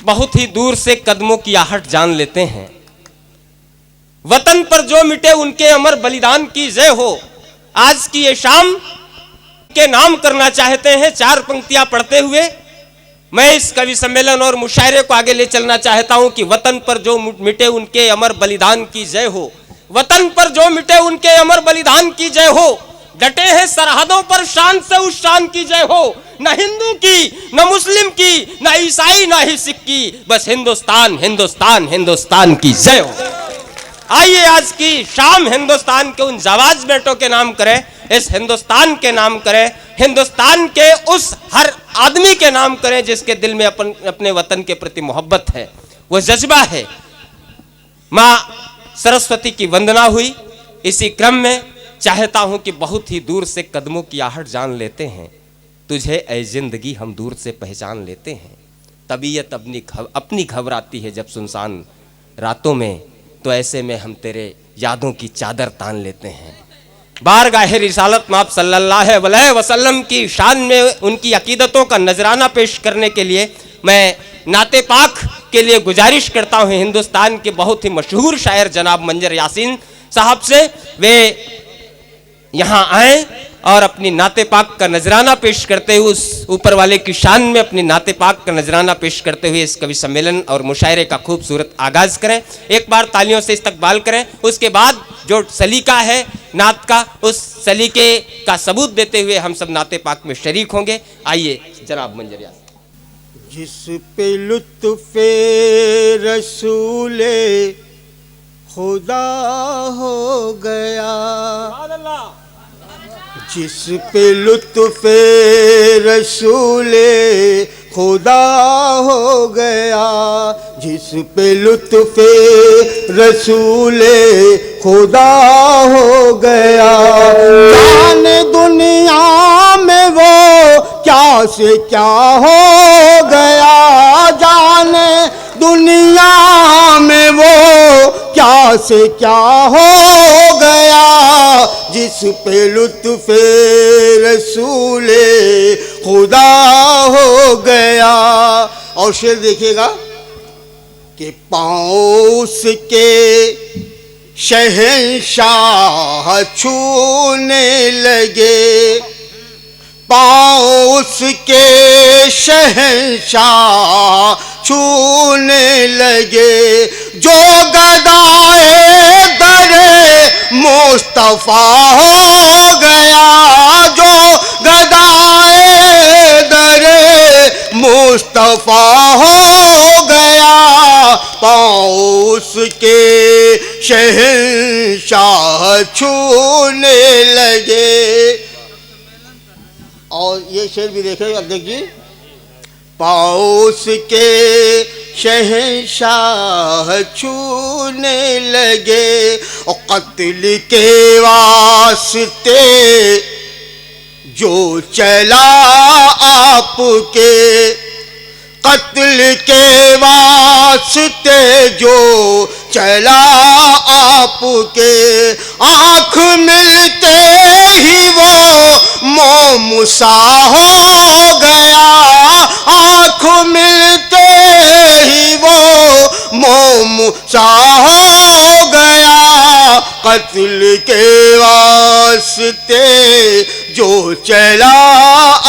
बहुत ही दूर से कदमों की आहट जान लेते हैं। वतन पर जो मिटे उनके अमर बलिदान की जय हो। आज की ये शाम के नाम करना चाहते हैं। 4 पंक्तियां पढ़ते हुए मैं इस कवि सम्मेलन और मुशायरे को आगे ले चलना चाहता हूं कि वतन पर जो मिटे उनके अमर बलिदान की जय हो। वतन पर जो मिटे उनके अमर बलिदान की जय हो। डटे हैं सरहदों पर शान से उस शान की जय हो। न हिंदू की, न मुस्लिम की, न ईसाई, न ही सिख की, बस हिंदुस्तान हिंदुस्तान हिंदुस्तान की जय हो। आइए आज की शाम हिंदुस्तान के उन जाबाज बेटों के नाम करें, इस हिंदुस्तान के नाम करें, हिंदुस्तान के उस हर आदमी के नाम करें जिसके दिल में अपने वतन के प्रति मोहब्बत है, वो जज्बा है। माँ सरस्वती की वंदना हुई। इसी क्रम में चाहता हूं कि बहुत ही दूर से कदमों की आहट जान लेते हैं। तुझे ऐ जिंदगी हम दूर से पहचान लेते हैं। तबीयत अपनी घबराती है जब सुनसान रातों में, तो ऐसे में हम तेरे यादों की चादर तान लेते हैं। बारगाहे रिसालत माप सल्लल्लाहु अलैहि वसल्लम की शान में उनकी अकीदतों का नजराना पेश करने के लिए मैं नाते पाक के लिए गुजारिश करता हूं हिंदुस्तान के बहुत ही मशहूर शायर जनाब मंजर यासीन साहब से। वे यहां आए और अपनी नाते पाक का नजराना पेश करते हुए, उस ऊपर वाले की शान में अपनी नाते पाक का नजराना पेश करते हुए इस कवि सम्मेलन और मुशायरे का खूबसूरत आगाज करें। एक बार तालियों से इस्तकबाल करें। उसके बाद जो सलीका है नात का, उस सलीके का सबूत देते हुए हम सब नाते पाक में शरीक होंगे। आइए जनाब मंजर यासीन। जिस पे लुत्फ़े रसूले खुदा हो गया, जिस पे लुत्फ़े रसूले खुदा हो गया, जिस पे लुत्फ़े रसूले खुदा हो गया। जाने दुनिया में वो क्या से क्या हो गया, जाने दुनिया में वो क्या से क्या हो गया, जिस पे लुत्फ़े रसूले खुदा हो गया। और शेर देखिएगा कि पाँव उसके शहंशाह छूने लगे, पाँव उसके शहंशाह छूने लगे। जो गदाए दरे मुस्तफ़ा हो गया, जो गदाए दरे मुस्तफ़ा हो गया, पाँव उसके शहंशाह छूने लगे। और ये शेर भी देखेगा, देखिए, पाँव उसके शहंशाह छूने लगे। और कत्ल के वास्ते जो चला आपके, कत्ल के वास्ते जो चला आपके, आँख मिलते ही वो मोमुसा हो गया, आँख मिलते ही वो मोमुसा हो गया। कत्ल के वास्ते जो चला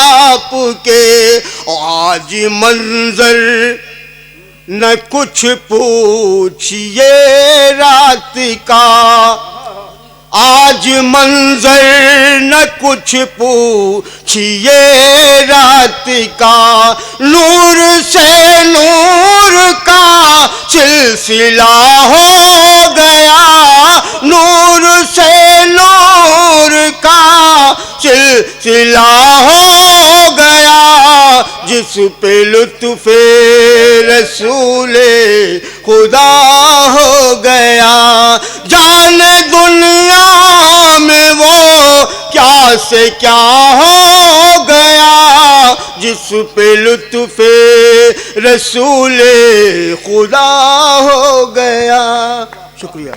आपके। आज मंजर न कुछ पूछिए रात का, आज मंजर न कुछ पूछिए रात का, नूर से नूर का सिलसिला हो गया, नूर से नूर का सिलसिला हो गया। जिस पे लुत्फ़े रसूले खुदा हो गया, जाने दुनिया में वो क्या से क्या हो गया, जिस पे लुत्फ़े रसूले खुदा हो गया। शुक्रिया।